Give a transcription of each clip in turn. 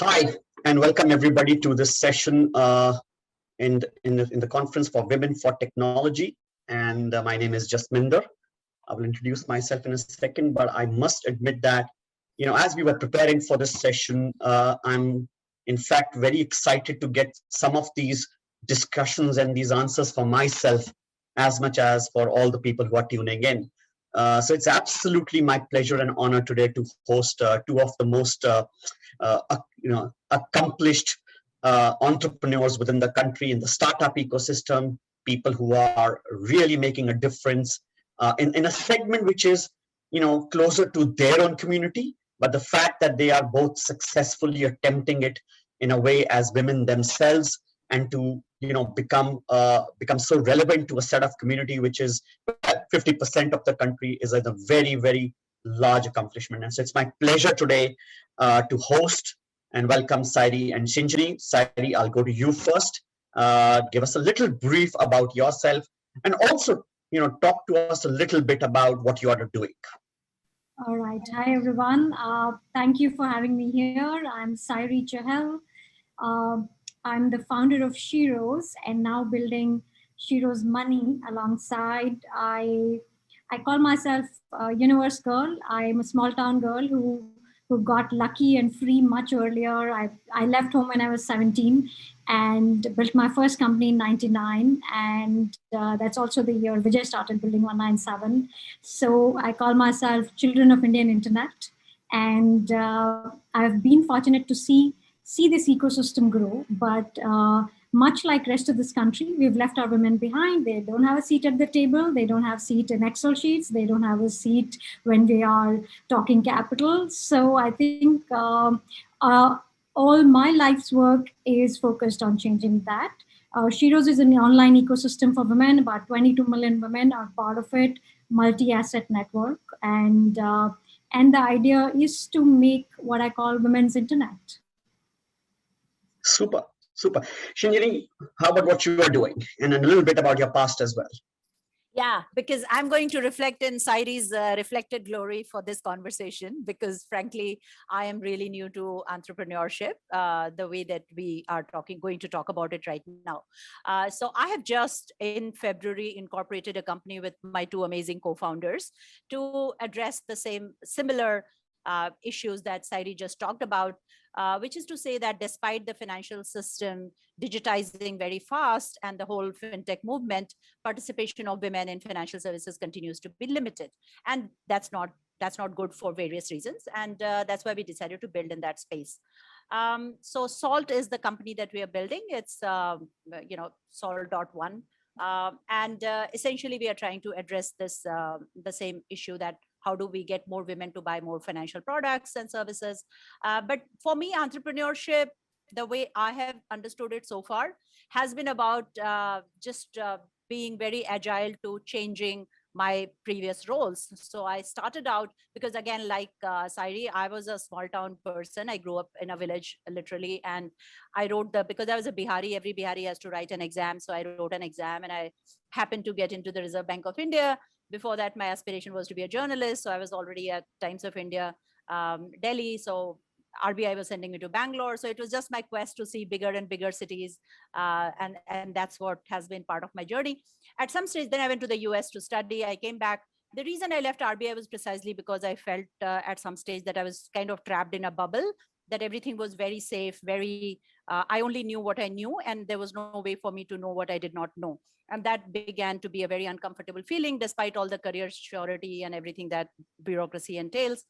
Hi, and welcome everybody to this session in the Conference for Women for Technology. And my name is Jasminder. I will introduce myself in a second, but I must admit that, as we were preparing for this session, I'm in fact very excited to get some of these discussions and these answers for myself as much as for all the people who are tuning in. So it's absolutely my pleasure and honor today to host two of the most accomplished entrepreneurs within the country in the startup ecosystem, people who are really making a difference in a segment which is closer to their own community, but the fact that they are both successfully attempting it in a way as women themselves and to become so relevant to a set of community which is 50% of the country is a very, very large accomplishment. And so it's my pleasure today to host and welcome Sairee and Shinjini. Sairee, I'll go to you first. Give us a little brief about yourself and also talk to us a little bit about what you are doing. All right. Hi, everyone. Thank you for having me here. I'm Sairee Chahal. I'm the founder of Sheroes and now building Sheroes Money alongside. I call myself a universe girl. I'm a small town girl who got lucky and free much earlier. I left home when I was 17 and built my first company in 99. And that's also the year Vijay started building 197. So I call myself children of Indian internet. And I've been fortunate to see this ecosystem grow. But much like rest of this country, we've left our women behind. They don't have a seat at the table. They don't have a seat in Excel sheets. They don't have a seat when we are talking capital. So I think all my life's work is focused on changing that. Sheroes is an online ecosystem for women. About 22 million women are part of it, multi-asset network. And the idea is to make what I call women's internet. Super, super. Shinjini, how about what you are doing? And a little bit about your past as well. Yeah, because I'm going to reflect in Sairee's reflected glory for this conversation, because frankly, I am really new to entrepreneurship, the way that we are going to talk about it right now. So I have just in February incorporated a company with my two amazing co-founders to address the similar issues that Sairee just talked about, which is to say that despite the financial system digitizing very fast and the whole fintech movement, participation of women in financial services continues to be limited. And that's not good for various reasons. And that's why we decided to build in that space. So Salt is the company that we are building. It's, Salt.one. And essentially, we are trying to address this, the same issue that how do we get more women to buy more financial products and services? But for me, entrepreneurship, the way I have understood it so far, has been about just being very agile to changing my previous roles. So I started out because, again, like Sairee, I was a small town person. I grew up in a village, literally, and I wrote because I was a Bihari, every Bihari has to write an exam. So I wrote an exam and I happened to get into the Reserve Bank of India. Before that, my aspiration was to be a journalist. So I was already at Times of India, Delhi. So RBI was sending me to Bangalore. So it was just my quest to see bigger and bigger cities. And that's what has been part of my journey. At some stage, then I went to the US to study. I came back. The reason I left RBI was precisely because I felt at some stage that I was kind of trapped in a bubble, that everything was very safe, I only knew what I knew, and there was no way for me to know what I did not know. And that began to be a very uncomfortable feeling, despite all the career surety and everything that bureaucracy entails.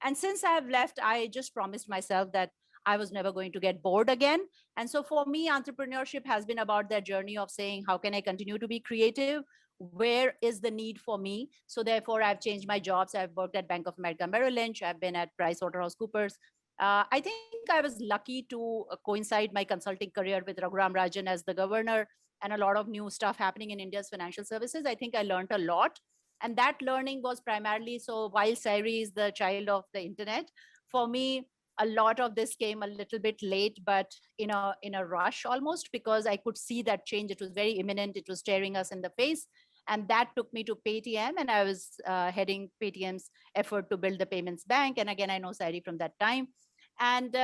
And since I have left, I just promised myself that I was never going to get bored again. And so for me, entrepreneurship has been about that journey of saying, how can I continue to be creative? Where is the need for me? So therefore, I've changed my jobs. I've worked at Bank of America Merrill Lynch. I've been at PricewaterhouseCoopers. I think I was lucky to coincide my consulting career with Raghuram Rajan as the governor and a lot of new stuff happening in India's financial services. I think I learned a lot. And that learning was primarily, so while Sairee is the child of the internet, for me, a lot of this came a little bit late, but in a rush almost, because I could see that change. It was very imminent. It was staring us in the face. And that took me to Paytm, and I was heading Paytm's effort to build the payments bank. And again, I know Sairee from that time. And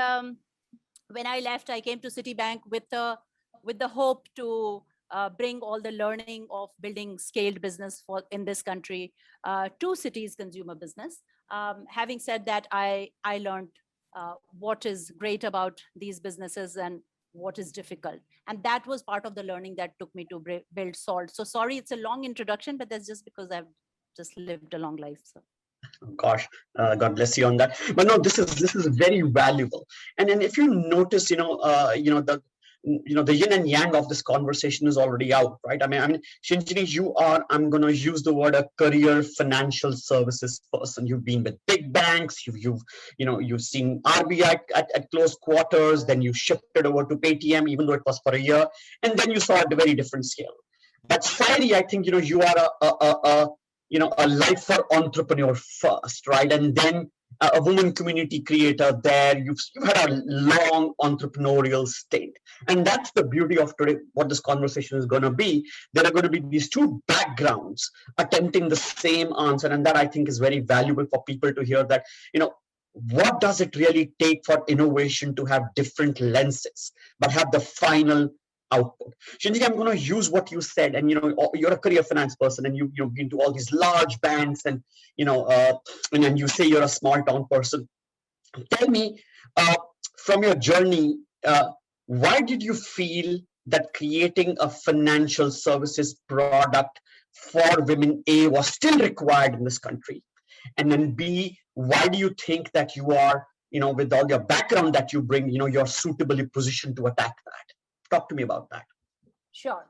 when I left, I came to Citibank with the hope to bring all the learning of building scaled business for in this country to Citi's consumer business. Having said that, I learned what is great about these businesses and what is difficult, and that was part of the learning that took me to build Salt. So sorry, it's a long introduction, but that's just because I've just lived a long life. So. Gosh, God bless you on that. But no, this is very valuable. And then if you notice, the yin and yang of this conversation is already out, right? I mean, Shinjini, I'm going to use the word a career financial services person. You've been with big banks, you've seen RBI at close quarters, then you shifted over to Paytm, even though it was for a year, and then you saw at a very different scale. But Sairee, I think, you are a life for entrepreneur first, right? And then a woman community creator there. You've had a long entrepreneurial stint. And that's the beauty of today, what this conversation is going to be. There are going to be these two backgrounds attempting the same answer. And that I think is very valuable for people to hear that, what does it really take for innovation to have different lenses, but have the final output? Shinjini, I'm going to use what you said, and you're a career finance person, and you've been to all these large banks, and and you say you're a small town person. Tell me, from your journey, why did you feel that creating a financial services product for women, A, was still required in this country, and then B, why do you think that you are, with all your background that you bring, you're suitably positioned to attack that? Talk to me about that. Sure.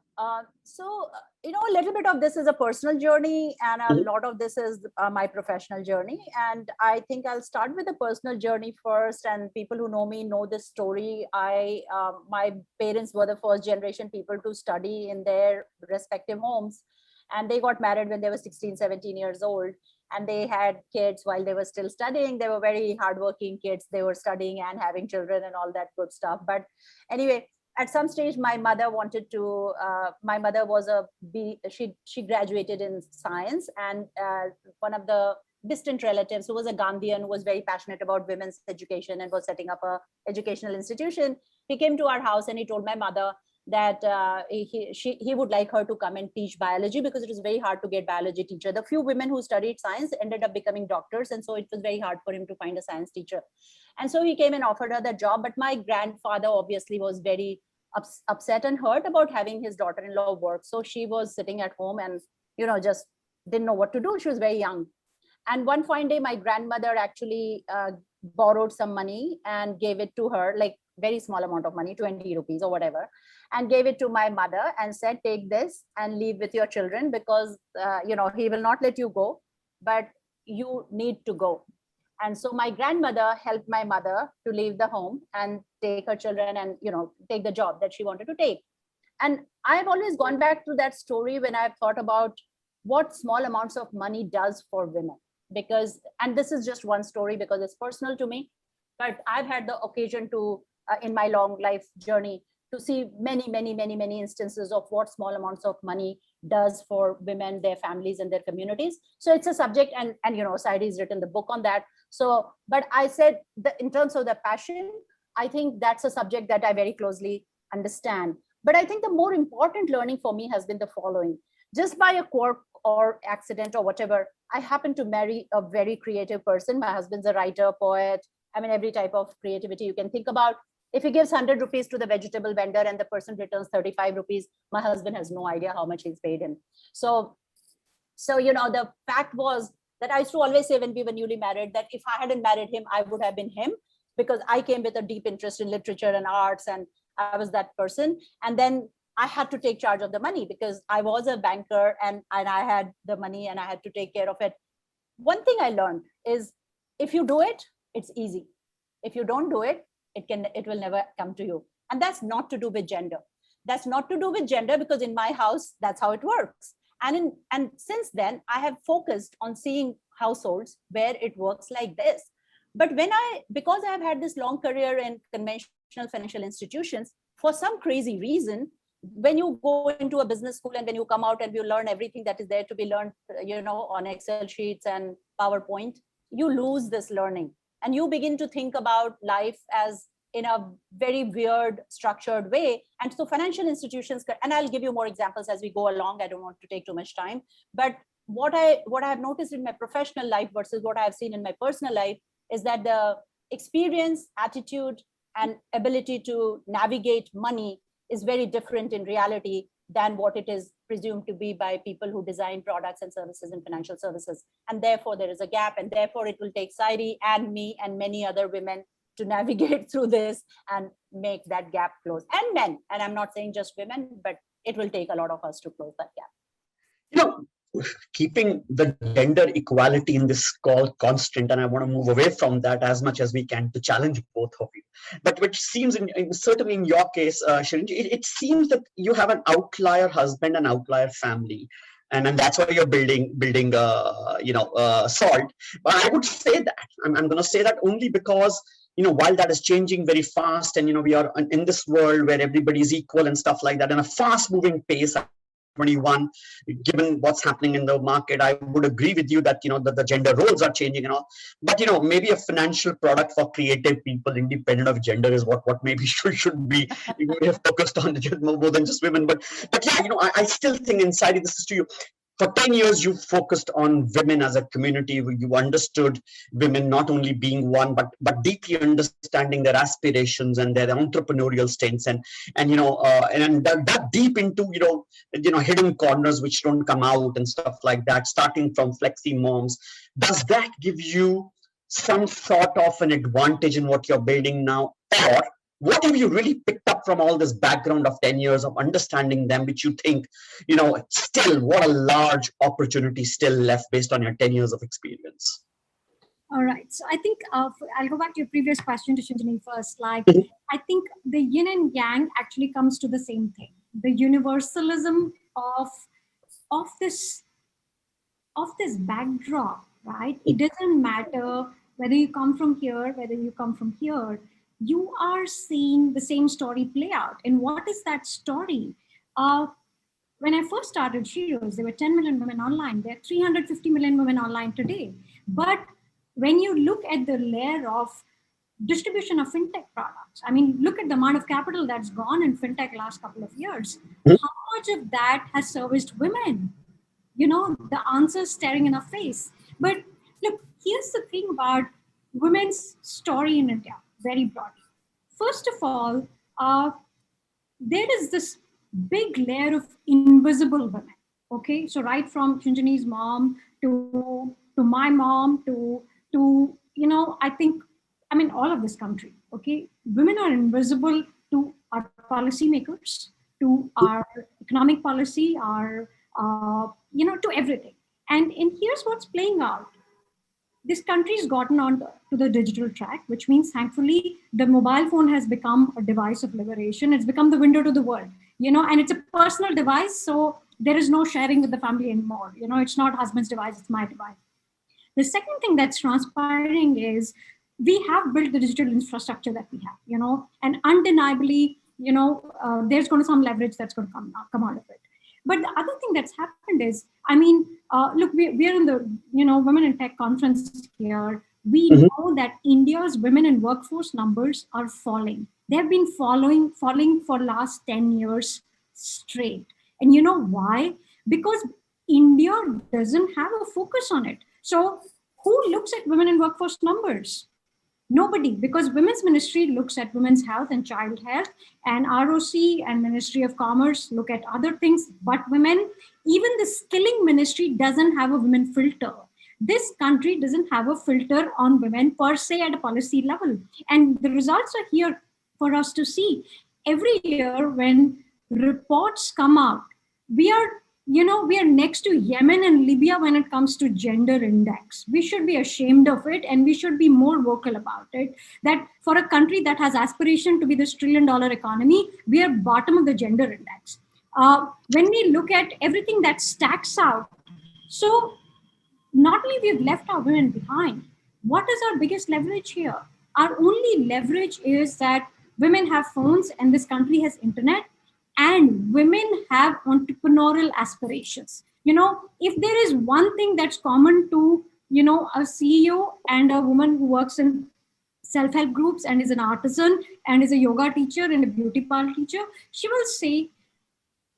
So, a little bit of this is a personal journey, and a lot of this is my professional journey. And I think I'll start with the personal journey first. And people who know me know this story. My parents were the first generation people to study in their respective homes. And they got married when they were 16, 17 years old. And they had kids while they were still studying. They were very hardworking kids. They were studying and having children and all that good stuff. But anyway, at some stage, my mother wanted to, my mother was she graduated in science, and one of the distant relatives who was a Gandhian, who was very passionate about women's education and was setting up a educational institution, he came to our house and he told my mother that he would like her to come and teach biology, because it was very hard to get biology teacher. The few women who studied science ended up becoming doctors, and so it was very hard for him to find a science teacher. And so he came and offered her the job. But my grandfather obviously was very upset and hurt about having his daughter-in-law work. So she was sitting at home and, just didn't know what to do. She was very young. And one fine day, my grandmother actually borrowed some money and gave it to her, like very small amount of money, 20 rupees or whatever, and gave it to my mother and said, take this and leave with your children, because, he will not let you go, but you need to go. And so my grandmother helped my mother to leave the home and take her children and, take the job that she wanted to take. And I've always gone back to that story when I've thought about what small amounts of money does for women. Because, and this is just one story because it's personal to me, but I've had the occasion to, in my long life journey, to see many, many, many, many instances of what small amounts of money does for women, their families, and their communities. So it's a subject, and Sairee's written the book on that. So, but I said that in terms of the passion, I think that's a subject that I very closely understand. But I think the more important learning for me has been the following. Just by a quirk or accident or whatever, I happen to marry a very creative person. My husband's a writer, poet, every type of creativity you can think about. If he gives 100 rupees to the vegetable vendor and the person returns 35 rupees, my husband has no idea how much he's paid him. So the fact was that I used to always say when we were newly married that if I hadn't married him, I would have been him, because I came with a deep interest in literature and arts, and I was that person. And then I had to take charge of the money because I was a banker, and I had the money and I had to take care of it. One thing I learned is if you do it, it's easy. If you don't do it, it will never come to you. And that's not to do with gender. That's not to do with gender, because in my house, that's how it works. And since then, I have focused on seeing households where it works like this. But because I've had this long career in conventional financial institutions, for some crazy reason, when you go into a business school and when you come out and you learn everything that is there to be learned, on Excel sheets and PowerPoint, you lose this learning. And you begin to think about life as in a very weird structured way. And so financial institutions, and I'll give you more examples as we go along. I don't want to take too much time, but what I have noticed in my professional life versus what I have seen in my personal life is that the experience, attitude, and ability to navigate money is very different in reality than what it is presumed to be by people who design products and services in financial services. And therefore there is a gap, and therefore it will take Sairee and me and many other women to navigate through this and make that gap close. And men, and I'm not saying just women, but it will take a lot of us to close that gap. You know, keeping the gender equality in this call constant, and I want to move away from that as much as we can to challenge both of you. But which seems, certainly in your case, Shinjini, it seems that you have an outlier husband and outlier family. And that's why you're building Salt. But I would say that, I'm going to say that only because, while that is changing very fast, and, we are in this world where everybody is equal and stuff like that, and a fast moving pace, 21, given what's happening in the market, I would agree with you that, that the gender roles are changing and all. But, maybe a financial product for creative people, independent of gender, is what maybe should be focused on more than just women. But yeah, I still think inside this is to you. For 10 years, you focused on women as a community. You understood women not only being one, but deeply understanding their aspirations and their entrepreneurial stints, and that deep into hidden corners which don't come out and stuff like that. Starting from flexi moms, does that give you some sort of an advantage in what you're building now, or what have you really picked up from all this background of 10 years of understanding them, which you think, still what a large opportunity still left based on your 10 years of experience? All right. So I think I'll go back to your previous question to Shinjini first. I think the yin and yang actually comes to the same thing. The universalism of this backdrop, right? It doesn't matter whether you come from here, whether you come from here. You are seeing the same story play out. And what is that story? When I first started Sheroes, there were 10 million women online. There are 350 million women online today. But when you look at the layer of distribution of fintech products, look at the amount of capital that's gone in fintech last couple of years. How much of that has serviced women? The answer's staring in our face. But look, here's the thing about women's story in India, very broadly. First of all, there is this big layer of invisible women. Okay, so right from Shinjini's mom to my mom to I think all of this country. Okay, women are invisible to our policymakers, to our economic policy, our to everything. And here's what's playing out. This country's gotten on to the digital track, which means thankfully the mobile phone has become a device of liberation. It's become the window to the world, and it's a personal device. So there is no sharing with the family anymore. It's not husband's device, it's my device. The second thing that's transpiring is we have built the digital infrastructure that we have, and undeniably, there's going to be some leverage that's going to come out of it. But the other thing that's happened is, look, we're in the, Women in Tech conference here. We know that India's women in workforce numbers are falling. They have been falling for last 10 years straight. And you know why? Because India doesn't have a focus on it. So who looks at women in workforce numbers? Nobody, because Women's Ministry looks at women's health and child health, and ROC and Ministry of Commerce look at other things, but women, even the skilling ministry doesn't have a women filter. This country doesn't have a filter on women per se at a policy level. And the results are here for us to see. Every year when reports come out, we are next to Yemen and Libya when it comes to gender index. We should be ashamed of it, and we should be more vocal about it. That for a country that has aspiration to be this $1 trillion economy, we are bottom of the gender index. When we look at everything that stacks out, so not only we've left our women behind, what is our biggest leverage here? Our only leverage is that women have phones and this country has internet, and women have entrepreneurial aspirations. If there is one thing that's common to, a CEO and a woman who works in self-help groups and is an artisan and is a yoga teacher and a beauty parlor teacher, she will say,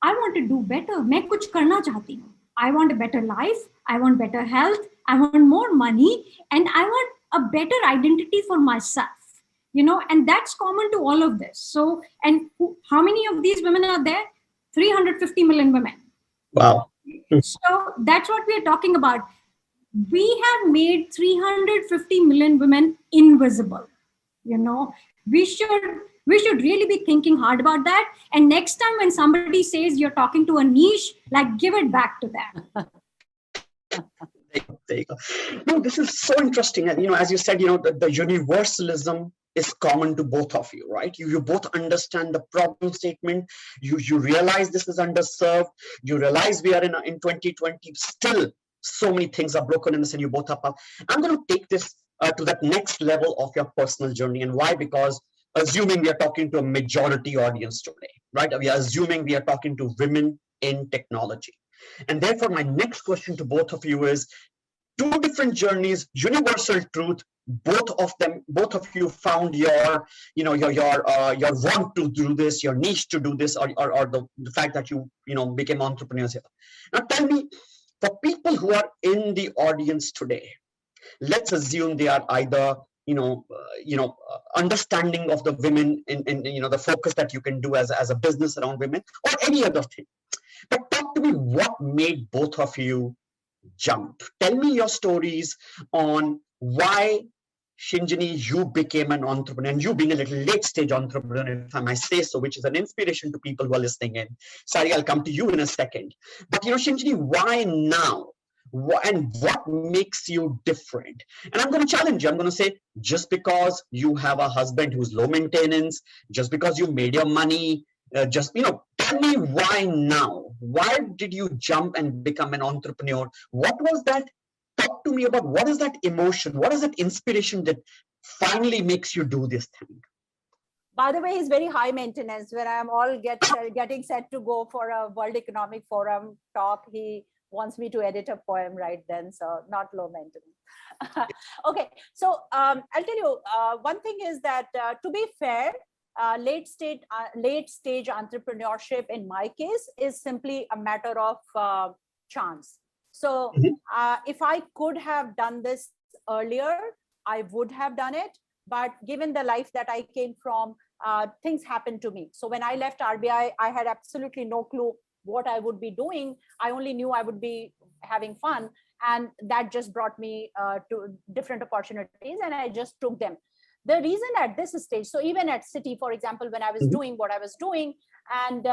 I want to do better. मैं कुछ करना चाहती हूँ. I want a better life. I want better health. I want more money, and I want a better identity for myself. And that's common to all of this. So, and how many of these women are there? 350 million women. Wow. So that's what we are talking about. We have made 350 million women invisible. We should really be thinking hard about that. And next time when somebody says you're talking to a niche, like, give it back to them. There you go. No, this is so interesting. And, as you said, the universalism is common to both of you, right? You both understand the problem statement. You realize this is underserved. You realize we are in 2020. Still, so many things are broken in this, and you both are up. I'm going to take this to that next level of your personal journey. And why? Because assuming we are talking to a majority audience today, right? We are assuming we are talking to women in technology. And therefore, my next question to both of you is, two different journeys, universal truth. Both of you found your want to do this, your niche to do this, or the fact that you became entrepreneurs here. Now, tell me, for people who are in the audience today, let's assume they are either understanding of the women in the focus that you can do as a business around women, or any other thing. But talk to me, what made both of you jump? Tell me your stories on why, Shinjini, you became an entrepreneur, and you being a little late stage entrepreneur, if I might say so, which is an inspiration to people who are listening in. Sairee, I'll come to you in a second. But Shinjini, why now? And what makes you different? And I'm going to challenge you. I'm going to say, just because you have a husband who's low maintenance, just because you made your money, tell me why now? Why did you jump and become an entrepreneur? What was that? Talk to me about what is that emotion? What is that inspiration that finally makes you do this thing? By the way, he's very high maintenance. When I'm all getting set to go for a World Economic Forum talk, he wants me to edit a poem right then, so not low maintenance. Okay, so I'll tell you, one thing is that to be fair, late stage entrepreneurship in my case is simply a matter of chance. So if I could have done this earlier, I would have done it. But given the life that I came from, things happened to me. So when I left RBI, I had absolutely no clue what I would be doing. I only knew I would be having fun. And that just brought me to different opportunities, and I just took them. The reason at this stage, so even at Citi, for example, when I was doing what I was doing, and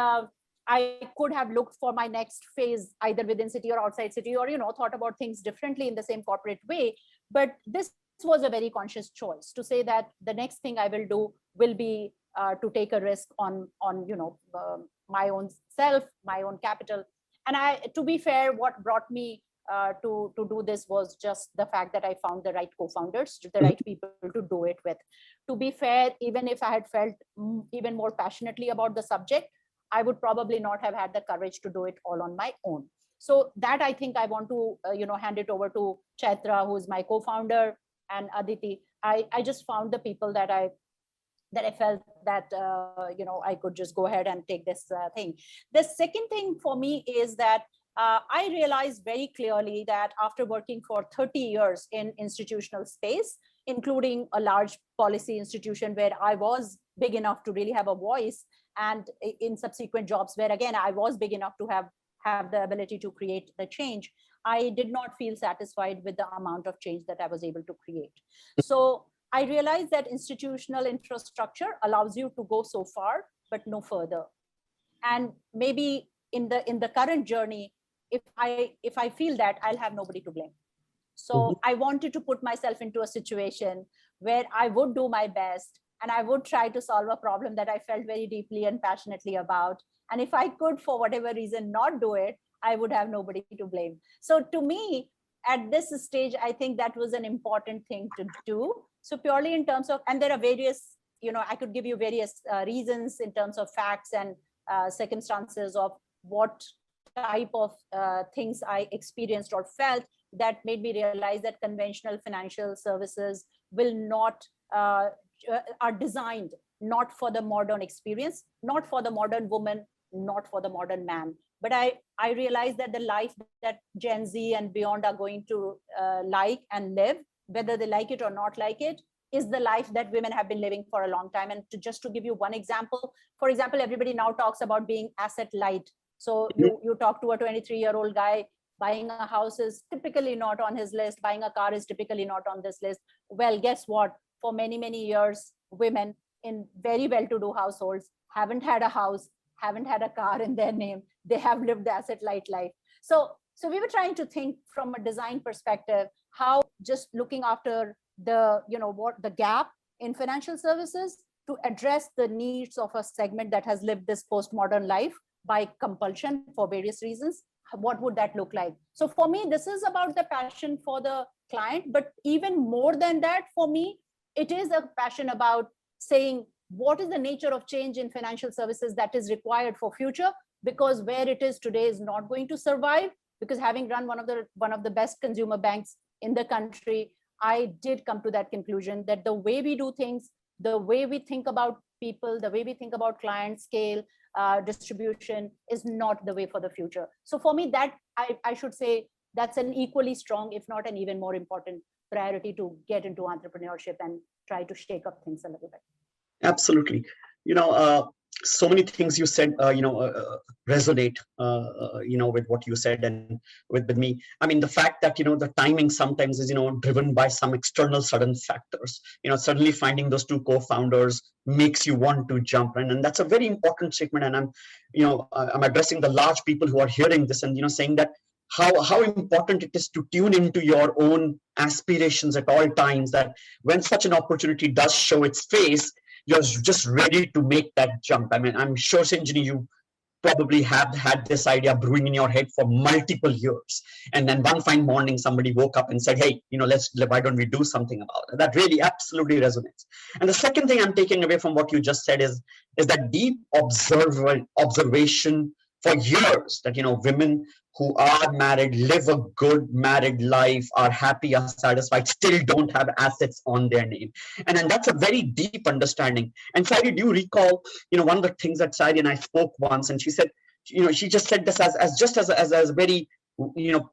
I could have looked for my next phase either within Citi or outside Citi, or thought about things differently in the same corporate way. But this was a very conscious choice to say that the next thing I will do will be to take a risk on my own self, my own capital. And to be fair, what brought me to do this was just the fact that I found the right co-founders, the right people to do it with. To be fair, even if I had felt even more passionately about the subject, I would probably not have had the courage to do it all on my own. So that, I think I want to hand it over to Chaitra, who is my co-founder, and Aditi. I just found the people that I felt that I could just go ahead and take this thing. The second thing for me is that I realized very clearly that after working for 30 years in institutional space, including a large policy institution where I was big enough to really have a voice, and in subsequent jobs where, again, I was big enough to have the ability to create the change, I did not feel satisfied with the amount of change that I was able to create. So I realized that institutional infrastructure allows you to go so far, but no further. And maybe in the current journey, if I feel that, I'll have nobody to blame. So I wanted to put myself into a situation where I would do my best and I would try to solve a problem that I felt very deeply and passionately about. And if I could, for whatever reason, not do it, I would have nobody to blame. So to me, at this stage, I think that was an important thing to do. So purely in terms of, and there are various, I could give you various reasons in terms of facts and circumstances of what type of things I experienced or felt that made me realize that conventional financial services will not are designed not for the modern experience, not for the modern woman, not for the modern man. But I realize that the life that Gen Z and beyond are going to like and live, whether they like it or not like it, is the life that women have been living for a long time. And just to give you one example, for example, everybody now talks about being asset light. So you talk to a 23-year-old guy, buying a house is typically not on his list, buying a car is typically not on this list. Well, guess what? For many, many years, women in very well-to-do households haven't had a house, haven't had a car in their name. They have lived the asset light life. So we were trying to think from a design perspective, how just looking after the, what the gap in financial services to address the needs of a segment that has lived this postmodern life by compulsion for various reasons. What would that look like? So for me, this is about the passion for the client, but even more than that, for me, it is a passion about saying, what is the nature of change in financial services that is required for future? Because where it is today is not going to survive. Because having run one of the best consumer banks in the country, I did come to that conclusion that the way we do things, the way we think about people, the way we think about client scale, distribution is not the way for the future. So for me, that I should say that's an equally strong, if not an even more important priority to get into entrepreneurship and try to shake up things a little bit. Absolutely. So many things you said, resonate, with what you said and with me. I mean, the fact that, the timing sometimes is, driven by some external sudden factors, suddenly finding those two co-founders makes you want to jump in. And that's a very important statement. And I'm addressing the large people who are hearing this and, saying that how important it is to tune into your own aspirations at all times, that when such an opportunity does show its face, you're just ready to make that jump. I mean, I'm sure, Shinjini, you probably have had this idea brewing in your head for multiple years. And then one fine morning, somebody woke up and said, hey, why don't we do something about it? That really absolutely resonates. And the second thing I'm taking away from what you just said is that deep observation for years that, women who are married, live a good married life, are happy, are satisfied, still don't have assets on their name. And that's a very deep understanding. And Sairee, do you recall, one of the things that Sairee and I spoke once, and she said, she just said this as a very,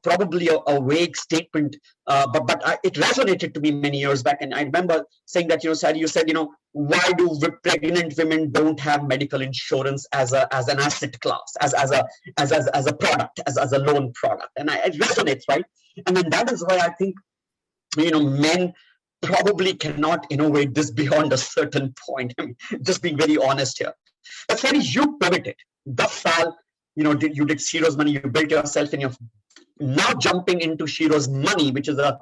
probably a vague statement, but it resonated to me many years back. And I remember saying that, Sairee, you said, why do pregnant women don't have medical insurance as an asset class, as a product, as a loan product? And it resonates, right? And then that is why I think, men probably cannot innovate this beyond a certain point. I mean, just being very honest here. But Sairee, you pivoted. Thus far, you did Sheroes Money, you built yourself, and you're now jumping into Sheroes Money, which is an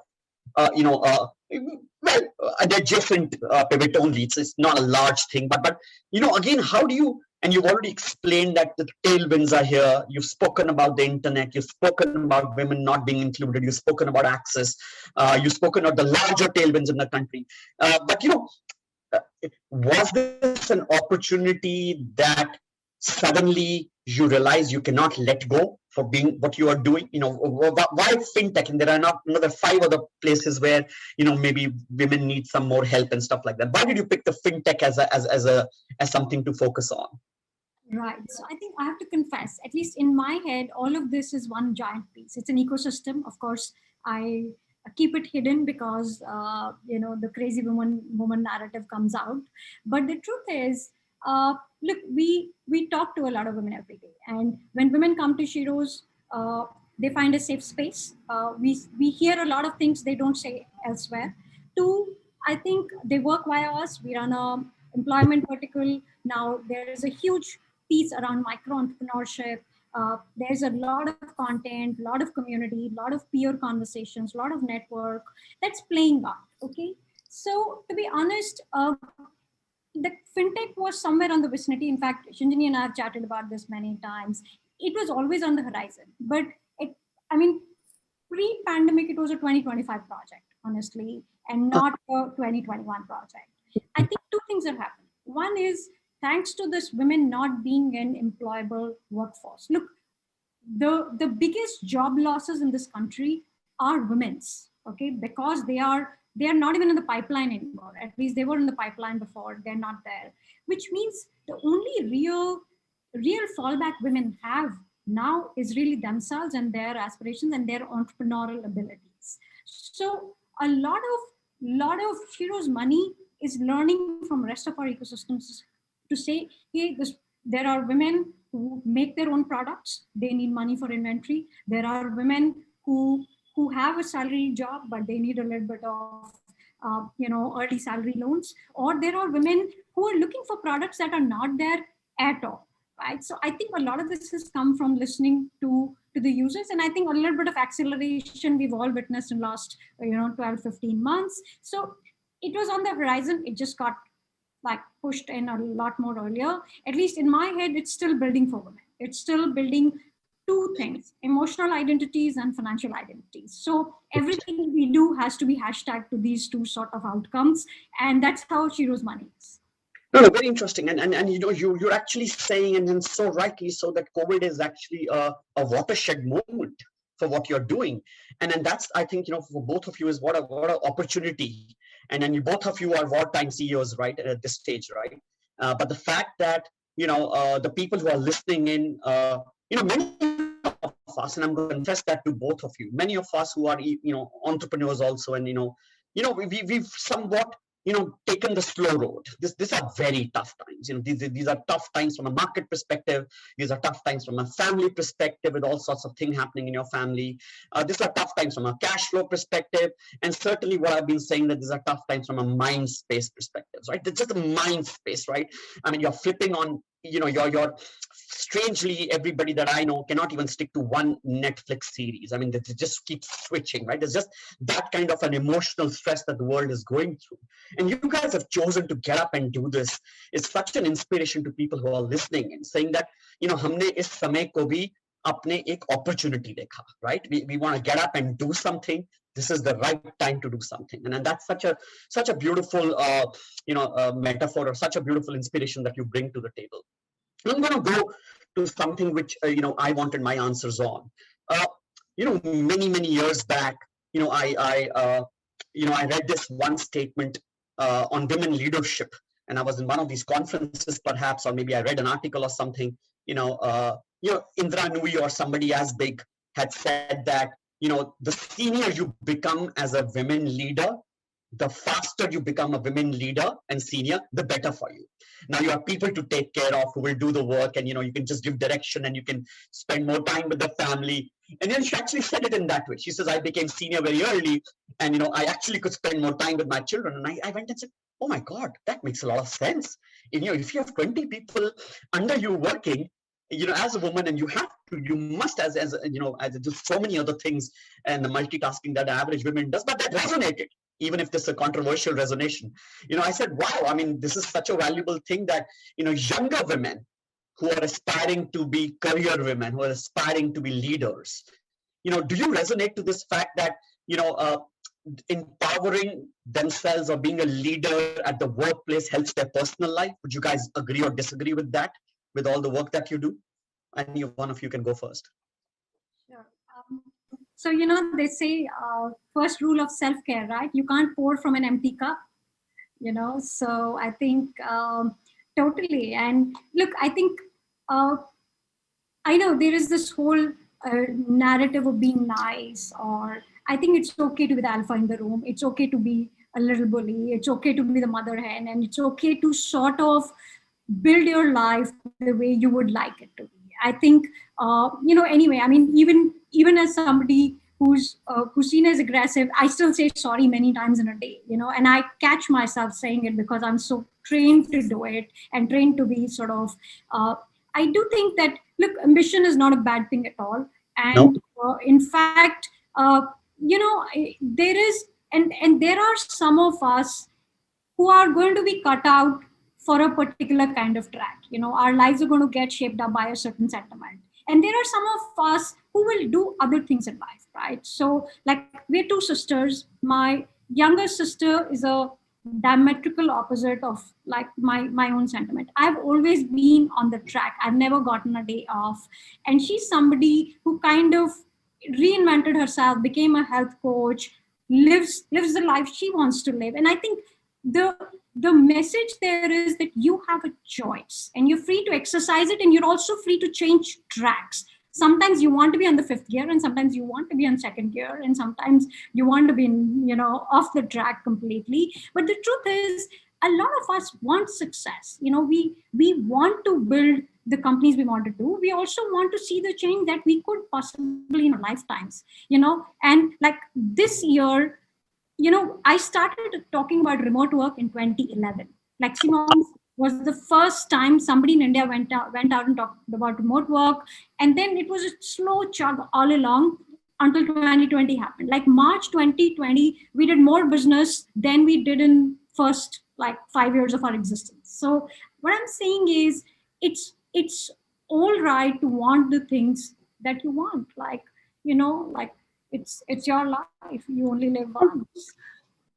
adjacent pivot only. It's not a large thing, but again, how do you? And you've already explained that the tailwinds are here. You've spoken about the internet. You've spoken about women not being included. You've spoken about access. You've spoken about the larger tailwinds in the country. But was this an opportunity that suddenly you realize you cannot let go for being what you are doing? Why fintech? And there are not another 5 other places where maybe women need some more help and stuff like that. Why did you pick the fintech as something to focus on? Right. So I think I have to confess, at least in my head, all of this is one giant piece. It's an ecosystem. Of course, I keep it hidden because the crazy woman narrative comes out. But the truth is, look, we talk to a lot of women every day, and when women come to Sheroes, they find a safe space. We hear a lot of things they don't say elsewhere. Two, I think they work via us. We run a employment vertical now. There is a huge piece around micro entrepreneurship. There's a lot of content, a lot of community, a lot of peer conversations, a lot of network that's playing out. Okay, so to be honest, the fintech was somewhere on the vicinity. In fact, Shinjini and I have chatted about this many times. It was always on the horizon, but pre-pandemic, it was a 2025 project, honestly, and not a 2021 project. I think 2 things have happened. One is, thanks to this women not being an employable workforce. Look, the biggest job losses in this country are women's, okay? Because they are they are not even in the pipeline anymore. At least they were in the pipeline before, they're not there, which means the only real fallback women have now is really themselves and their aspirations and their entrepreneurial abilities. So a lot of Sheroes money is learning from rest of our ecosystems to say, hey, there are women who make their own products, they need money for inventory. There are women who have a salary job, but they need a little bit of early salary loans. Or there are women who are looking for products that are not there at all. Right. So I think a lot of this has come from listening to the users. And I think a little bit of acceleration we've all witnessed in last 12, 15 months. So it was on the horizon. It just got like pushed in a lot more earlier. At least in my head, it's still building for women. It's still building two things: emotional identities and financial identities. So everything we do has to be hashtagged to these two sort of outcomes. And that's how Sheroes money is. No, very interesting. And you're actually saying, and so rightly so, that COVID is actually a watershed moment for what you're doing. And that's, I think, for both of you is what a opportunity. And then both of you are wartime CEOs, right, at this stage, right? But the fact that, the people who are listening in, many of us, and I'm going to confess that to both of you, many of us who are, entrepreneurs also, and, we've somewhat, taken the slow road. These are very tough times. These are tough times from a market perspective. These are tough times from a family perspective, with all sorts of things happening in your family. These are tough times from a cash flow perspective. And certainly what I've been saying, that these are tough times from a mind space perspective, right? It's just a mind space, right? I mean, you're flipping on, you're strangely, everybody that I know cannot even stick to one Netflix series. I mean, they just keep switching, right? There's just that kind of an emotional stress that the world is going through. And you guys have chosen to get up and do this. It's such an inspiration to people who are listening and saying that, हमने इस समय को भी अपने एक opportunity देखा, right? We want to get up and do something. This is the right time to do something. And that's such a beautiful, metaphor, or such a beautiful inspiration that you bring to the table. I'm going to go to something which, I wanted my answers on. Many years back, I read this one statement on women leadership, and I was in one of these conferences, perhaps, or maybe I read an article or something. Indra Nui or somebody as big had said that, the senior you become as a women leader, the faster you become a women leader and senior, the better for you. Now you have people to take care of who will do the work, and you can just give direction, and you can spend more time with the family. And then she actually said it in that way. She says, I became senior very early, and I actually could spend more time with my children. And I went and said, oh my God, that makes a lot of sense. And, if you have 20 people under you working, as a woman, and you must as do so many other things, and the multitasking that average women does, but that resonated. Even if this is a controversial resonation, I said, wow, I mean, this is such a valuable thing that, younger women who are aspiring to be career women, who are aspiring to be leaders, do you resonate to this fact that, empowering themselves or being a leader at the workplace helps their personal life? Would you guys agree or disagree with that, with all the work that you do? Any one of you can go first. Sure. So, they say first rule of self-care, right? You can't pour from an empty cup, so I think totally. And look, I think, I know there is this whole narrative of being nice, or I think it's okay to be the alpha in the room. It's okay to be a little bully. It's okay to be the mother hen, and it's okay to sort of build your life the way you would like it to be. I think, anyway, I mean, even as somebody who's seen as aggressive, I still say sorry many times in a day, and I catch myself saying it because I'm so trained to do it and trained to be sort of, I do think that, look, ambition is not a bad thing at all. And in fact, there is, and there are some of us who are going to be cut out for a particular kind of track. Our lives are going to get shaped up by a certain sentiment. And there are some of us who will do other things in life, right? So, like, we're two sisters. My younger sister is a diametrical opposite of like my own sentiment. I've always been on the track. I've never gotten a day off. And she's somebody who kind of reinvented herself, became a health coach, lives the life she wants to live. And I think the message there is that you have a choice and you're free to exercise it, and you're also free to change tracks. Sometimes you want to be on the fifth gear, and sometimes you want to be on second gear, and sometimes you want to be off the track completely. But the truth is, a lot of us want success. We want to build the companies we want to do. We also want to see the change that we could possibly in our lifetimes. And like this year, I started talking about remote work in 2011. Maximum was the first time somebody in India went out and talked about remote work. And then it was a slow chug all along until 2020 happened. Like March 2020, we did more business than we did in first 5 years of our existence. So what I'm saying is it's all right to want the things that you want. It's your life. You only live once.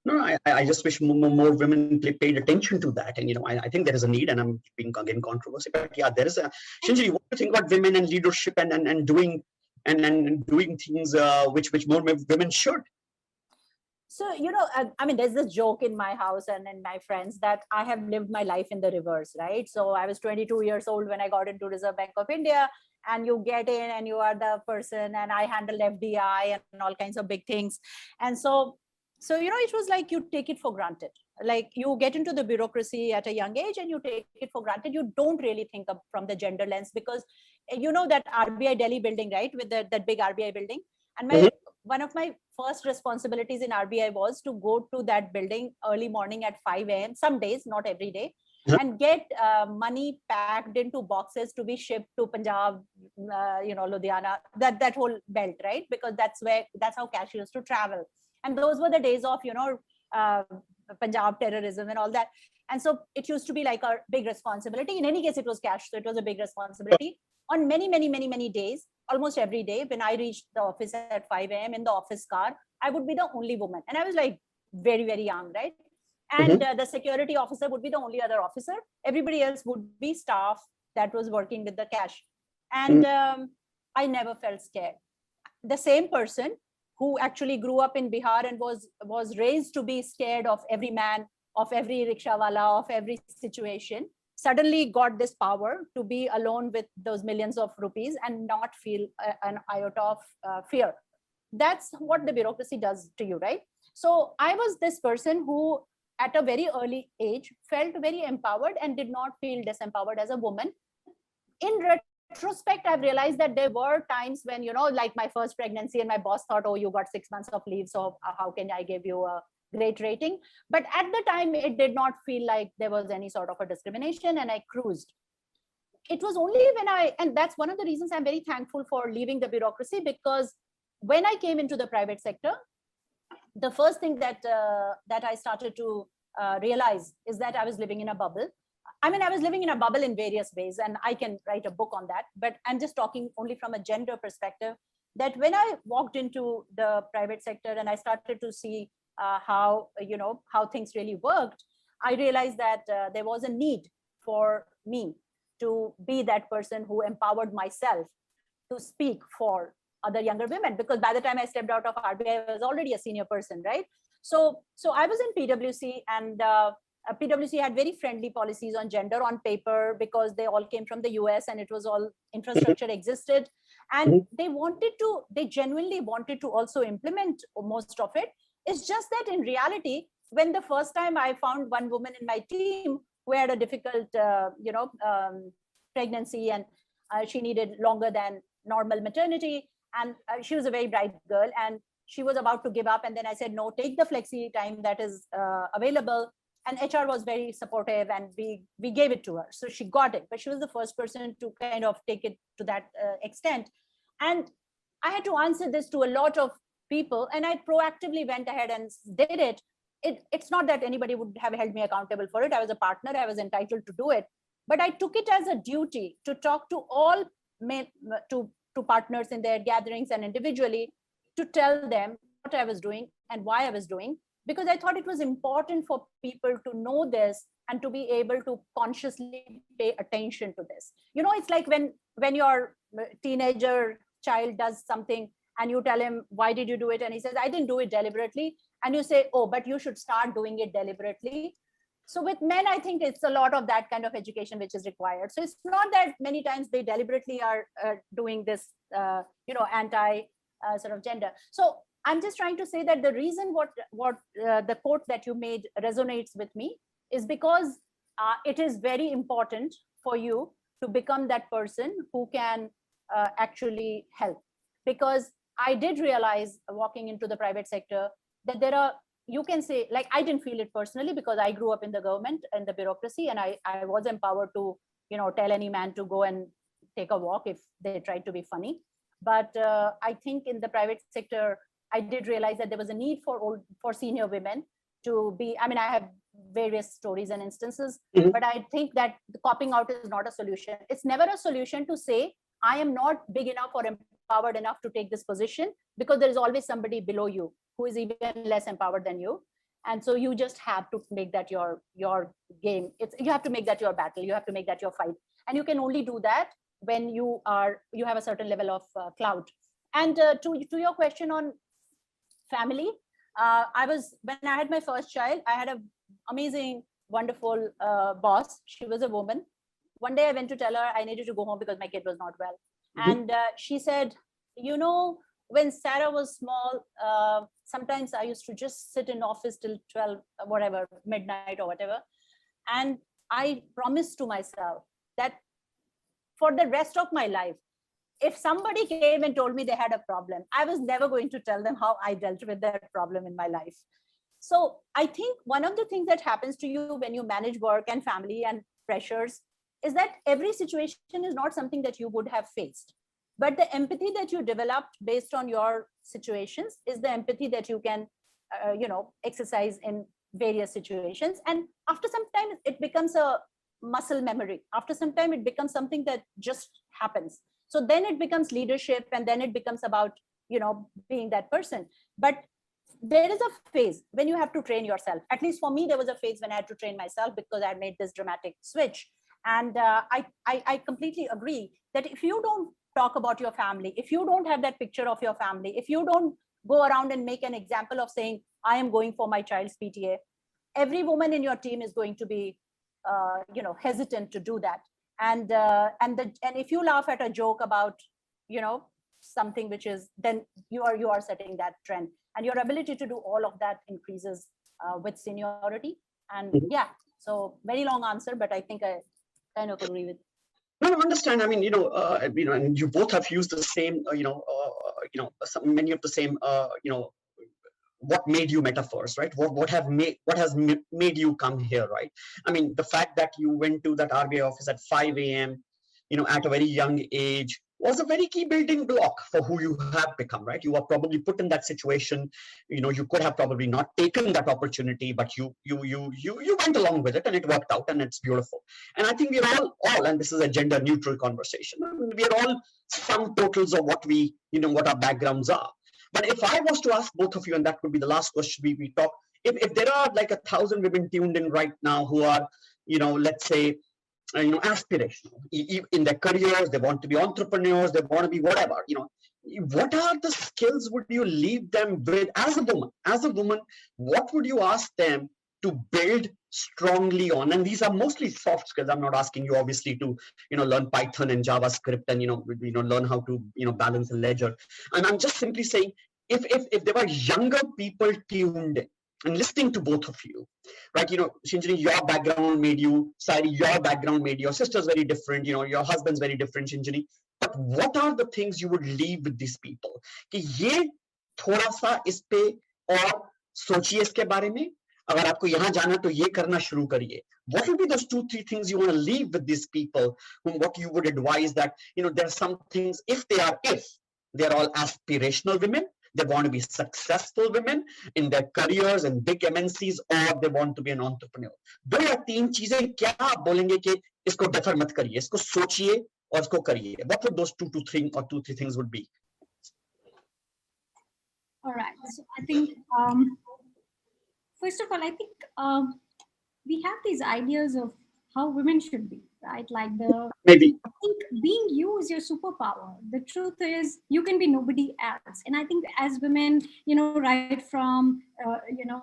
No, I just wish more women paid attention to that. And, I think there is a need, and I'm being again controversy, but yeah, there is a, Shinjini, what do you think about women and leadership and doing things which more women should? So, there's this joke in my house and in my friends that I have lived my life in the reverse, right? So I was 22 years old when I got into Reserve Bank of India, and you get in and you are the person, and I handled FDI and all kinds of big things. And so, it was like you take it for granted. Like you get into the bureaucracy at a young age and you take it for granted. You don't really think of from the gender lens, because that RBI Delhi building, right? With that big RBI building. And one of my first responsibilities in RBI was to go to that building early morning at 5 a.m. some days, not every day, and get money packed into boxes to be shipped to Punjab, Ludhiana, that whole belt, right? Because that's how cash used to travel. And those were the days of, Punjab terrorism and all that. And so it used to be like a big responsibility. In any case, it was cash, so it was a big responsibility. On many days, almost every day, when I reached the office at 5 a.m. in the office car, I would be the only woman. And I was like very, very young, right? And the security officer would be the only other officer. Everybody else would be staff that was working with the cash. And I never felt scared. The same person who actually grew up in Bihar and was raised to be scared of every man, of every rickshawala, of every situation, suddenly got this power to be alone with those millions of rupees and not feel an iota of fear. That's what the bureaucracy does to you, right? So I was this person who at a very early age felt very empowered and did not feel disempowered as a woman. In retrospect, I've realized that there were times when, like my first pregnancy, and my boss thought, oh, you got 6 months of leave, so how can I give you a great rating? But at the time, it did not feel like there was any sort of a discrimination, and I cruised. It was only when and that's one of the reasons I'm very thankful for leaving the bureaucracy, because when I came into the private sector, the first thing that I started to realize is that I was living in a bubble. I was living in a bubble in various ways, and I can write a book on that, but I'm just talking only from a gender perspective, that when I walked into the private sector and I started to see how things really worked, I realized that there was a need for me to be that person who empowered myself to speak for other younger women, because by the time I stepped out of RBI, I was already a senior person, right? So I was in PwC, and PwC had very friendly policies on gender on paper, because they all came from the US and it was all infrastructure existed. And they genuinely wanted to also implement most of it. It's just that in reality, when the first time I found one woman in my team who had a difficult, pregnancy, and she needed longer than normal maternity, and she was a very bright girl, and she was about to give up. And then I said, no, take the flexi time that is available. And HR was very supportive, and we gave it to her. So she got it, but she was the first person to kind of take it to that extent. And I had to answer this to a lot of people, and I proactively went ahead and did it. It's not that anybody would have held me accountable for it. I was a partner, I was entitled to do it, but I took it as a duty to talk to all to partners in their gatherings and individually, to tell them what I was doing and why I was doing, because I thought it was important for people to know this and to be able to consciously pay attention to this. It's like when your teenager child does something and you tell him, why did you do it? And he says, I didn't do it deliberately. And you say, oh, but you should start doing it deliberately. So with men, I think it's a lot of that kind of education which is required. So it's not that many times they deliberately are doing this, anti sort of gender. So I'm just trying to say that the reason what the quote that you made resonates with me is because it is very important for you to become that person who can actually help. Because I did realize walking into the private sector that there are, you can say, like, I didn't feel it personally because I grew up in the government and the bureaucracy, and I was empowered to, tell any man to go and take a walk if they tried to be funny. But I think in the private sector, I did realize that there was a need for senior women to be, I mean, I have various stories and instances, but I think that the copping out is not a solution. It's never a solution to say, I am not big enough or empowered enough to take this position, because there is always somebody below you who is even less empowered than you. And so you just have to make that your game. You have to make that your battle. You have to make that your fight. And you can only do that when you have a certain level of clout. And to your question on family, when I had my first child, I had an amazing, wonderful boss. She was a woman. One day I went to tell her I needed to go home because my kid was not well. And she said, when Sarah was small, sometimes I used to just sit in office till 12, whatever, midnight or whatever. And I promised to myself that for the rest of my life, if somebody came and told me they had a problem, I was never going to tell them how I dealt with that problem in my life. So I think one of the things that happens to you when you manage work and family and pressures is that every situation is not something that you would have faced. But the empathy that you developed based on your situations is the empathy that you can, exercise in various situations. And after some time, it becomes a muscle memory. After some time, it becomes something that just happens. So then it becomes leadership, and then it becomes about, being that person. But there is a phase when you have to train yourself. At least for me, there was a phase when I had to train myself because I made this dramatic switch. And I completely agree that if you don't talk about your family, if you don't have that picture of your family, if you don't go around and make an example of saying, I am going for my child's PTA, every woman in your team is going to be, hesitant to do that. And if you laugh at a joke about, something which is, then you are setting that trend, and your ability to do all of that increases with seniority. And yeah, so very long answer, but I think I kind of agree with. No, I understand. I mean, and you both have used the same, many of the same, what made you metaphors, right? What has made you come here, right? I mean, the fact that you went to that RBI office at 5 a.m., at a very young age, was a very key building block for who you have become, right? You were probably put in that situation. You could have probably not taken that opportunity, but you went along with it, and it worked out, and it's beautiful. And I think we're all, and this is a gender neutral conversation, I mean, we are all sum totals of what what our backgrounds are. But if I was to ask both of you, and that would be the last question we talk, if there are like 1,000 women tuned in right now who are, let's say, aspirational in their careers, they want to be entrepreneurs, they want to be whatever, what are the skills would you leave them with as a woman? What would you ask them to build strongly on? And these are mostly soft skills. I'm not asking you obviously to learn Python and JavaScript and learn how to balance a ledger. And I'm just simply saying, if there were younger people tuned in and listening to both of you, right? Shinjini, your background made you, Sairee, your background made your sister's very different, your husband's very different, Shinjini. But what are the things you would leave with these people? कि ये थोड़ा सा इस पे और सोचिए इसके बारे में. अगर आपको यहाँ जाना तो ये करना शुरू करिए. What would be those 2-3 things you want to leave with these people? What you would advise that there are some things, if they are all aspirational women, they want to be successful women in their careers and big MNCs, or they want to be an entrepreneur. 2 या 3 चीजें क्या आप बोलेंगे कि इसको defer मत करिए, इसको सोचिए और इसको करिए? What would those 2-3 things would be? All right. So I think, first of all, I think we have these ideas of how women should be, right? Like Maybe. I think being you is your superpower. The truth is, you can be nobody else. And I think as women, right from,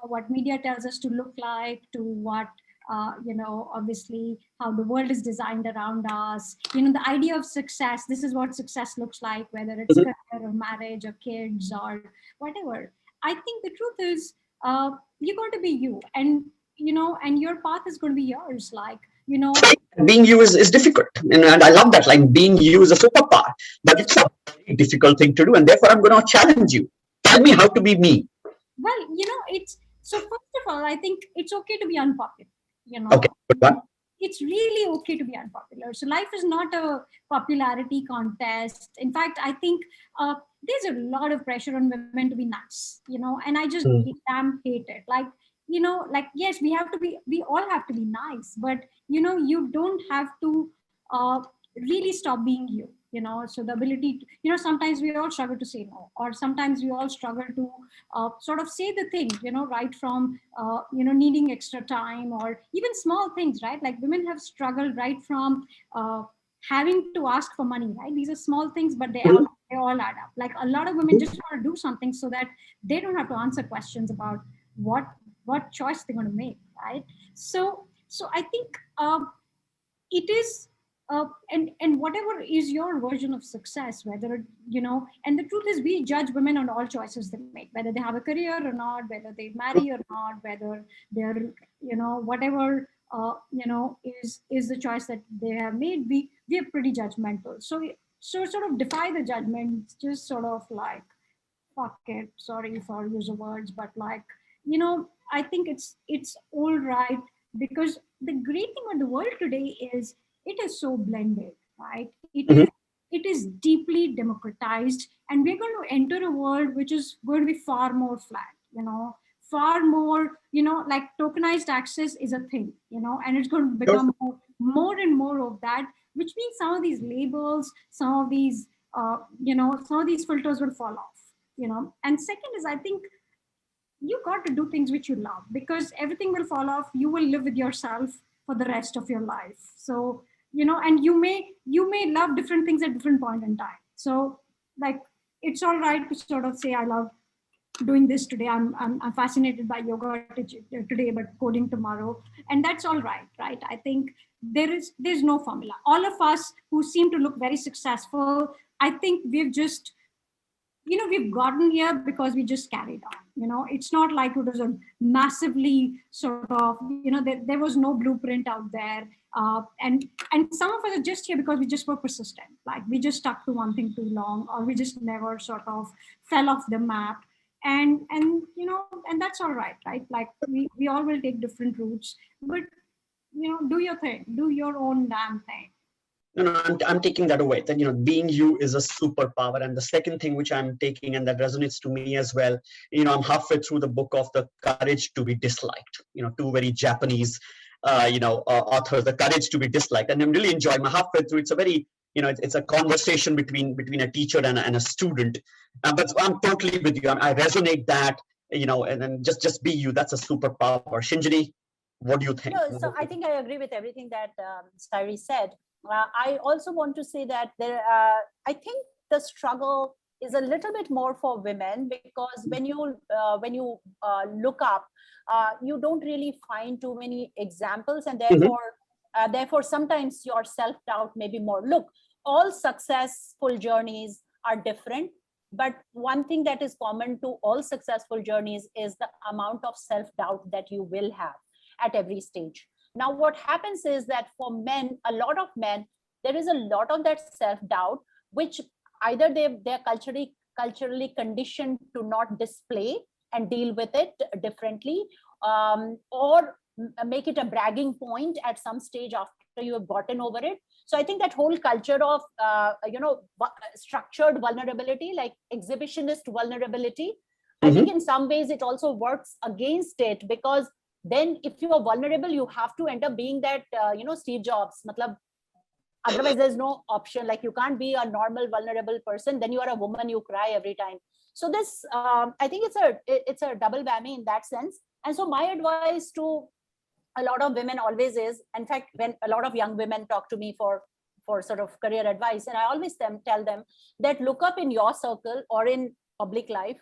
what media tells us to look like, to what, obviously how the world is designed around us, the idea of success, this is what success looks like, whether it's Mhm. career or marriage or kids or whatever. I think the truth is, you're going to be you. And your path is going to be yours. Like, Being you is difficult. And I love that. Like being you is a superpower, but it's a very difficult thing to do. And therefore, I'm going to challenge you. Tell me how to be me. well, it's so first of all, I think it's okay to be unpopular. You Okay, know, good one. it's really okay to be unpopular. So life is not a popularity contest. In fact, I think there's a lot of pressure on women to be nice. And I just Mm. damn hate it. Like, like yes, we all have to be nice, but you don't have to uh, really stop being you. So the ability to, sometimes we all struggle to say no, or sometimes we all struggle to sort of say the thing, right from, needing extra time, or even small things, right? Like women have struggled right from having to ask for money, right? These are small things, but Mhm. they all add up. Like a lot of women just want to do something so that they don't have to answer questions about what choice they're going to make, right? So I think it is and whatever is your version of success, whether and the truth is, we judge women on all choices they make, whether they have a career or not, whether they marry or not, whether they're whatever is the choice that they have made. We are pretty judgmental. So sort of defy the judgment. Just sort of like, fuck it, sorry for use of words, but like, I think it's all right, because the great thing about the world today is it is so blended, right? Mhm. It is deeply democratized, and we're going to enter a world which is going to be far more flat, far more, like tokenized access is a thing, and it's going to Sure. become more and more of that, which means some of these labels, some of these some of these filters will fall off. And second is, I think you got to do things which you love, because everything will fall off. You will live with yourself for the rest of your life. So and you may love different things at different point in time. So like, it's all right to sort of say, I love doing this today. I'm fascinated by yoga today, but coding tomorrow, and that's all right, right? I think there's no formula. All of us who seem to look very successful, I think we've gotten here because we just carried on. It's not like it was a massively sort of, there was no blueprint out there. And some of us are just here because we just were persistent. Like we just stuck to one thing too long, or we just never sort of fell off the map. And that's all right, right? Like we all will take different routes, but do your thing, do your own damn thing. No, no, I'm taking that away. That being you is a superpower. And the second thing which I'm taking, and that resonates to me as well, I'm halfway through the book of The Courage to be Disliked. Two very Japanese, authors, The Courage to be Disliked, and I'm really enjoying. I'm halfway through. It's a very, it's a conversation between a teacher and a student. But I'm totally with you. I resonate that. And then just be you. That's a superpower. Shinjini, what do you think? No, so I think I agree with everything that Sairee said. I also want to say that I think the struggle is a little bit more for women, because when you look up, you don't really find too many examples, and Mhm. therefore sometimes your self-doubt may be more. Look, all successful journeys are different, but one thing that is common to all successful journeys is the amount of self-doubt that you will have at every stage. Now, what happens is that for men, a lot of men, there is a lot of that self-doubt, which either they're culturally conditioned to not display and deal with it differently, or make it a bragging point at some stage after you have gotten over it. So I think that whole culture of structured vulnerability, like exhibitionist vulnerability, I think Mhm. in some ways it also works against it, because then if you are vulnerable, you have to end up being that Steve Jobs, matlab, otherwise there's no option. Like you can't be a normal vulnerable person, then you are a woman, you cry every time. So this I think it's a double whammy in that sense. And so my advice to a lot of women always is. In fact, when a lot of young women talk to me for sort of career advice, and I always tell them that look up in your circle or in public life,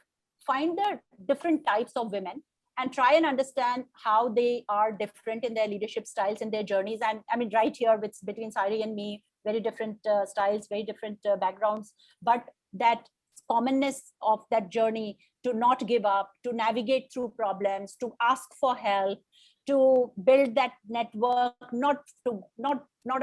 find the different types of women and try and understand how they are different in their leadership styles and their journeys. And I mean, right here with between Sairee and me, very different styles, very different backgrounds, but that commonness of that journey to not give up, to navigate through problems, to ask for help, to build that network, not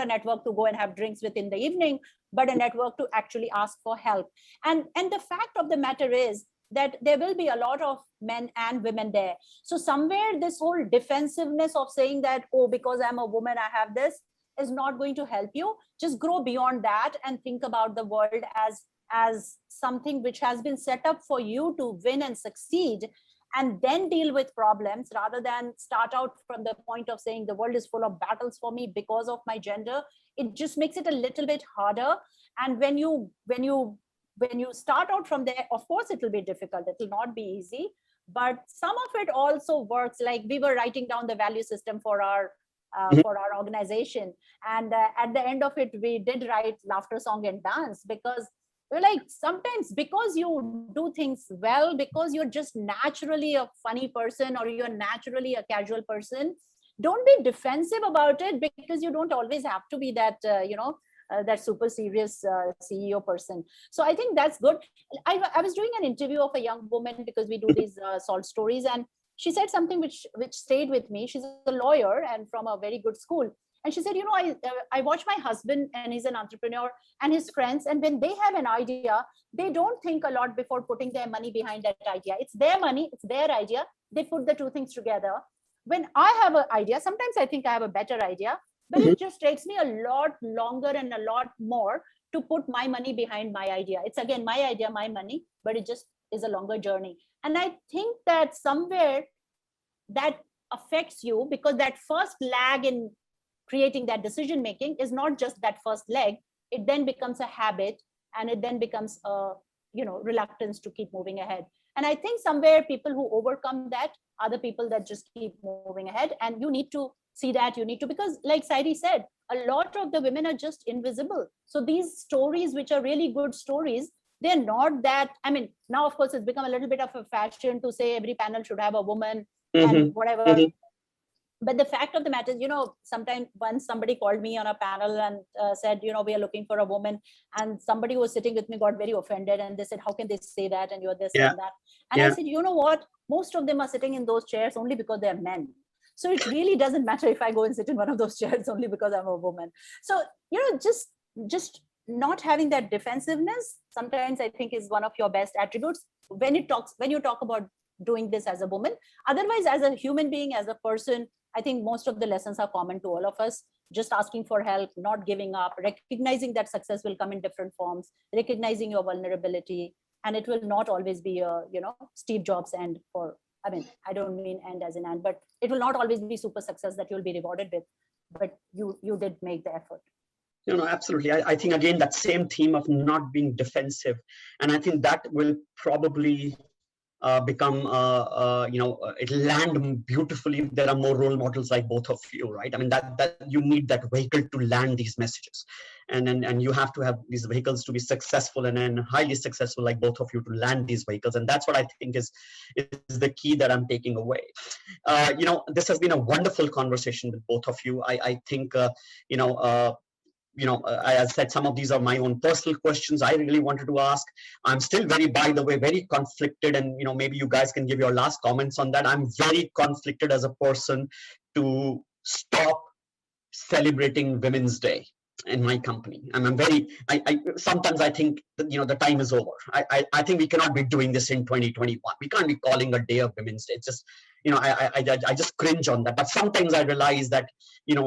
a network to go and have drinks with in the evening, but a network to actually ask for help. And the fact of the matter is that there will be a lot of men and women there. So somewhere this whole defensiveness of saying that, oh, because I'm a woman, I have this, is not going to help you. Just grow beyond that and think about the world as something which has been set up for you to win and succeed, and then deal with problems rather than start out from the point of saying the world is full of battles for me because of my gender. It just makes it a little bit harder. And when you start out from there, of course, it will be difficult. It will not be easy, but some of it also works. Like we were writing down the value system for our organization. And at the end of it, we did write laughter, song, and dance, because we're like, sometimes because you do things well, because you're just naturally a funny person or you're naturally a casual person, don't be defensive about it, because you don't always have to be that, that super serious CEO person. So I think that's good. I was doing an interview of a young woman, because we do these salt stories, and she said something which stayed with me. She's a lawyer and from a very good school. And she said, I watch my husband, and he's an entrepreneur, and his friends, and when they have an idea, they don't think a lot before putting their money behind that idea. It's their money, it's their idea. They put the two things together. When I have an idea, sometimes I think I have a better idea, but it just takes me a lot longer and a lot more to put my money behind my idea. It's again, my idea, my money, but it just is a longer journey. And I think that somewhere that affects you, because that first lag in creating that decision making is not just that first leg. It then becomes a habit, and it then becomes a reluctance to keep moving ahead. And I think somewhere people who overcome that are the people that just keep moving ahead. And you need to see that, because like Sairee said, a lot of the women are just invisible. So these stories, which are really good stories, they're not that, I mean, now of course it's become a little bit of a fashion to say every panel should have a woman and whatever. But the fact of the matter is, sometimes once somebody called me on a panel and said, we are looking for a woman, and somebody who was sitting with me got very offended, and they said, how can they say that? And you're this and that. And I said, you know what? Most of them are sitting in those chairs only because they're men. So it really doesn't matter if I go and sit in one of those chairs only because I'm a woman. So, just not having that defensiveness sometimes I think is one of your best attributes when you talk about doing this as a woman. Otherwise, as a human being, as a person, I think most of the lessons are common to all of us. Just asking for help, not giving up, recognizing that success will come in different forms, recognizing your vulnerability, and it will not always be a, Steve Jobs end for, I mean, I don't mean end as in end, but it will not always be super success that you'll be rewarded with, but you did make the effort. Absolutely. I think, again, that same theme of not being defensive. And I think that will probably become, it'll land beautifully if there are more role models like both of you, right? I mean, that you need that vehicle to land these messages. And you have to have these vehicles to be successful and then highly successful like both of you to land these vehicles. And that's what I think is the key that I'm taking away. This has been a wonderful conversation with both of you. I think, I said some of these are my own personal questions I really wanted to ask. I'm still very conflicted, and maybe you guys can give your last comments on that. I'm very conflicted as a person to stop celebrating Women's Day in my company. And I'm very, sometimes I think that, the time is over. I think we cannot be doing this in 2021. We can't be calling a day of Women's Day. It's just, I just cringe on that. But sometimes I realize that,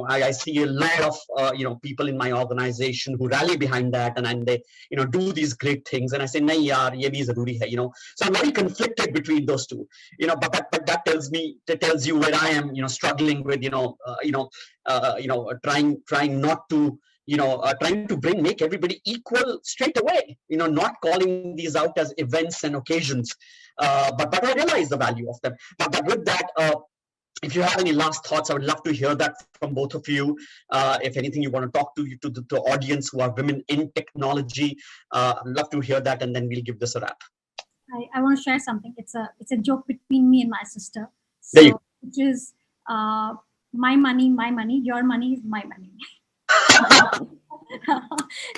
I see a lot of, people in my organization who rally behind that, and they, do these great things. And I say, nahi yaar, ye bhi zaruri hai, So I'm very conflicted between those two, but that tells you where I am, struggling with, trying not to, trying to make everybody equal straight away, not calling these out as events and occasions, but I realize the value of them. But with that, If you have any last thoughts, I would love to hear that from both of you. If anything you want to talk to the audience who are women in technology, I'd love to hear that, and then we'll give this a wrap. I want to share something. It's a joke between me and my sister. There you So, which is my money, your money is my money.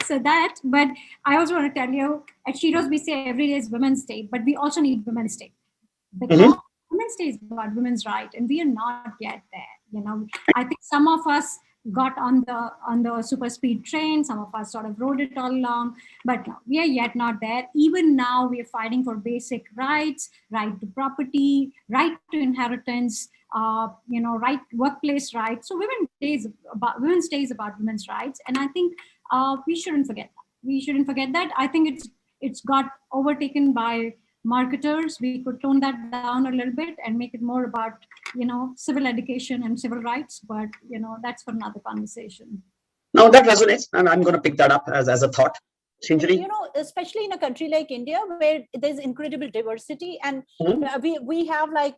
So that, but I also want to tell you, at Sheroes we say every day is Women's Day, but we also need Women's Day, because Women's Day is about women's right, and we are not yet there. I think some of us got on the super speed train, some of us sort of rode it all along, but we are yet not there. Even now, we are fighting for basic rights, right to property, right to inheritance, right workplace rights. So Women's Day is about women's rights, and I think we shouldn't forget that. We shouldn't forget that. I think it's got overtaken by marketers. We could tone that down a little bit and make it more about civil education and civil rights, but that's for another conversation. No, that resonates, and I'm going to pick that up as a thought. Shinjini? Especially in a country like India, where there's incredible diversity, and we have like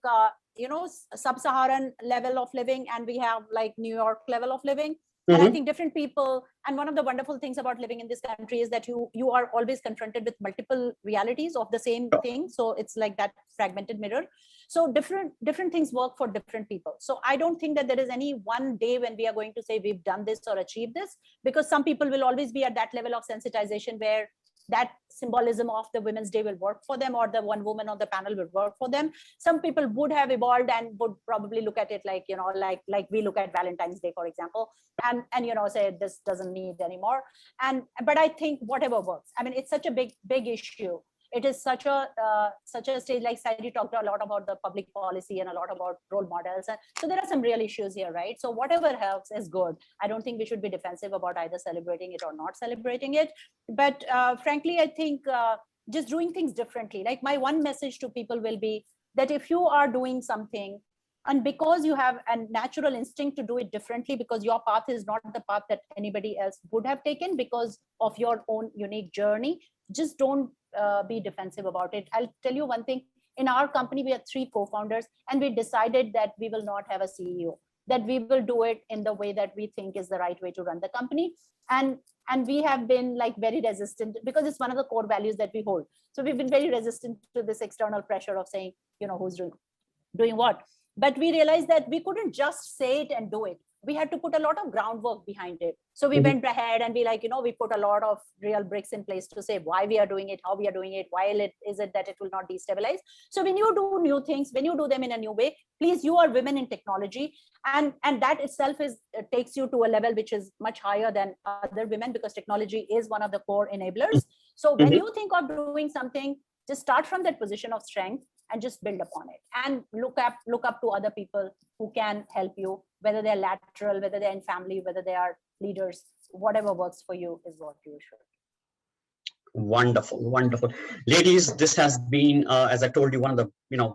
sub-Saharan level of living, and we have like New York level of living. And I think different people, and one of the wonderful things about living in this country is that you are always confronted with multiple realities of the same thing. So it's like that fragmented mirror. So different things work for different people. So I don't think that there is any one day when we are going to say we've done this or achieved this, because some people will always be at that level of sensitization where that symbolism of the Women's Day will work for them, or the one woman on the panel will work for them. Some people would have evolved and would probably look at it like, like we look at Valentine's Day, for example, and say this doesn't need anymore. But I think whatever works. I mean, it's such a big issue. It is such a stage, like Sairee talked a lot about the public policy and a lot about role models. And so there are some real issues here, right? So whatever helps is good. I don't think we should be defensive about either celebrating it or not celebrating it. But frankly, I think just doing things differently. Like my one message to people will be that if you are doing something, and because you have a natural instinct to do it differently, because your path is not the path that anybody else would have taken because of your own unique journey, just don't be defensive about it. I'll tell you one thing. In our company, we have 3 co-founders, and we decided that we will not have a CEO, that we will do it in the way that we think is the right way to run the company. And we have been like very resistant, because it's one of the core values that we hold. So we've been very resistant to this external pressure of saying, who's doing what. But we realized that we couldn't just say it and do it. We had to put a lot of groundwork behind it. So we went ahead and we we put a lot of real bricks in place to say why we are doing it, how we are doing it, why is it that it will not destabilize. So when you do new things, when you do them in a new way, please, you are women in technology. And that itself takes you to a level which is much higher than other women, because technology is one of the core enablers. So when you think of doing something, just start from that position of strength and just build upon it, and look up to other people who can help you, whether they're lateral, whether they're in family, whether they are leaders. Whatever works for you is what you should. Wonderful. Ladies, this has been, as I told you, one of the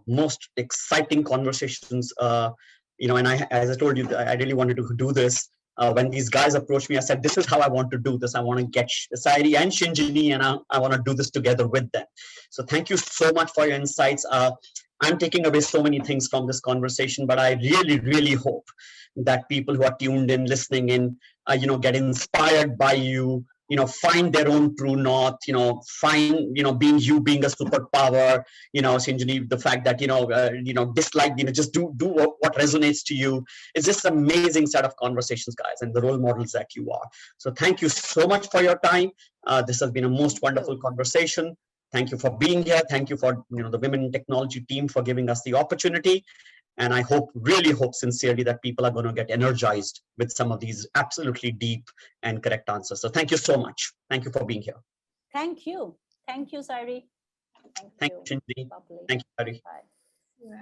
most exciting conversations. And as I told you, I really wanted to do this. When these guys approached me, I said, this is how I want to do this. I want to get Sairee and Shinjini, and I want to do this together with them. So thank you so much for your insights. I'm taking away so many things from this conversation, but I really hope that people who are tuned in, listening in, get inspired by you, find their own true north, find, being a superpower, Shinjini, the fact that, dislike, just do what resonates to you. It's just an amazing set of conversations, guys, and the role models that you are. So thank you so much for your time. This has been a most wonderful conversation. Thank you for being here. Thank you for, the Women in Technology team for giving us the opportunity. And I really hope sincerely that people are going to get energized with some of these absolutely deep and correct answers. So thank you so much. Thank you for being here. Thank you. Thank you, Sairee. Thank you, Shinjini. Thank you, Sairee. Bye.